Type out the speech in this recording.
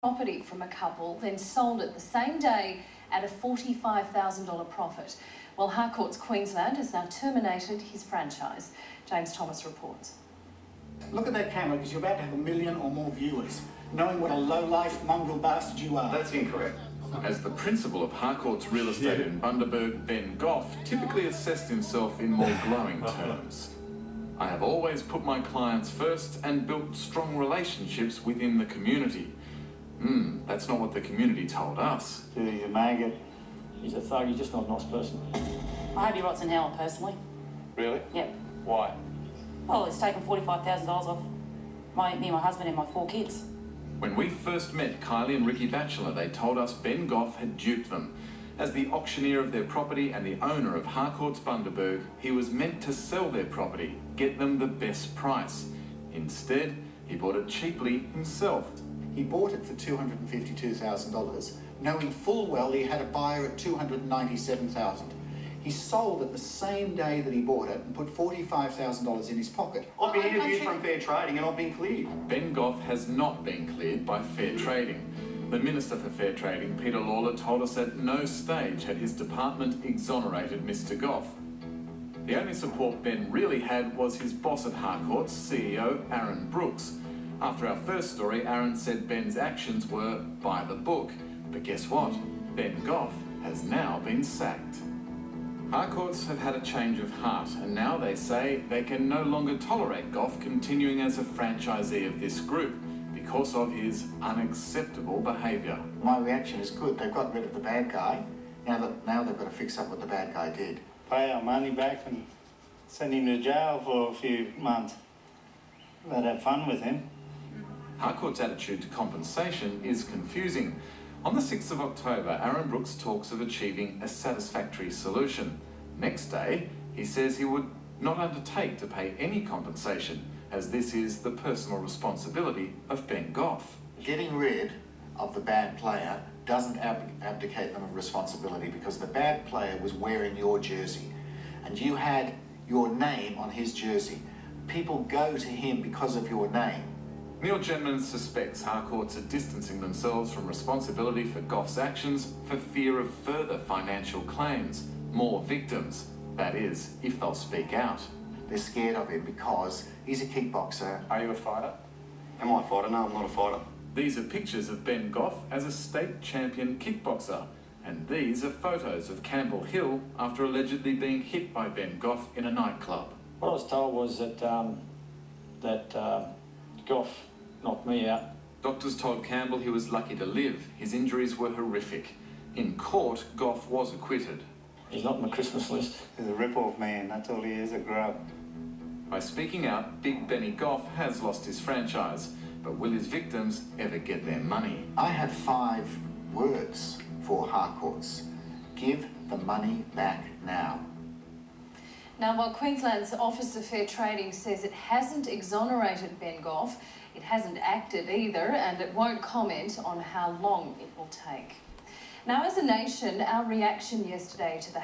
property from a couple, then sold it the same day at a $45,000 profit. Well, Harcourts Queensland has now terminated his franchise. James Thomas reports. Look at that camera, because you're about to have 1 million or more viewers, knowing what a low-life mongrel bastard you are. That's incorrect. As the principal of Harcourts Real Estate in Bundaberg, Ben Gough typically assessed himself in more glowing terms. I have always put my clients first and built strong relationships within the community. That's not what the community told us. He's a maggot. He's a thug. He's just not a nice person. I hope he rots in hell, personally. Really? Yep. Why? Well, it's taken $45,000 off me, my husband and my 4 kids. When we first met Kylie and Ricky Batchelor, they told us Ben Gough had duped them. As the auctioneer of their property and the owner of Harcourts Bundaberg, he was meant to sell their property, get them the best price. Instead, he bought it cheaply himself. He bought it for $252,000, knowing full well he had a buyer at $297,000. He sold it the same day that he bought it and put $45,000 in his pocket. I've been interviewed from fair trading and I've been cleared. Ben Gough has not been cleared by fair trading. The Minister for Fair Trading, Peter Lawler, told us at no stage had his department exonerated Mr Gough. The only support Ben really had was his boss at Harcourts, CEO Aaron Brooks. After our first story, Aaron said Ben's actions were by the book. But guess what? Ben Gough has now been sacked. Harcourts have had a change of heart, and now they say they can no longer tolerate Gough continuing as a franchisee of this group because of his unacceptable behaviour. My reaction is good. They've got rid of the bad guy. Now they've got to fix up what the bad guy did. Pay our money back and send him to jail for a few months. They'd have fun with him. Harcourt's attitude to compensation is confusing. On the 6th of October, Aaron Brooks talks of achieving a satisfactory solution. Next day, he says he would not undertake to pay any compensation, as this is the personal responsibility of Ben Gough. Getting rid of the bad player doesn't abdicate them of responsibility, because the bad player was wearing your jersey and you had your name on his jersey. People go to him because of your name. Neil Jetman suspects Harcourts are distancing themselves from responsibility for Gough's actions for fear of further financial claims, more victims. That is, if they'll speak out. They're scared of him because he's a kickboxer. Are you a fighter? Am I a fighter? No, I'm not a fighter. These are pictures of Ben Gough as a state champion kickboxer. And these are photos of Campbell Hill after allegedly being hit by Ben Gough in a nightclub. What I was told was that Gough knocked me out. Doctors told Campbell he was lucky to live. His injuries were horrific. In court, Gough was acquitted. He's not on the Christmas list. He's a rip-off man, that's all he is, a grub. By speaking out, Big Benny Gough has lost his franchise. But will his victims ever get their money? I have 5 words for Harcourts. Give the money back now. Now, while Queensland's Office of Fair Trading says it hasn't exonerated Ben Gough, it hasn't acted either, and it won't comment on how long it will take. Now, as a nation, our reaction yesterday to the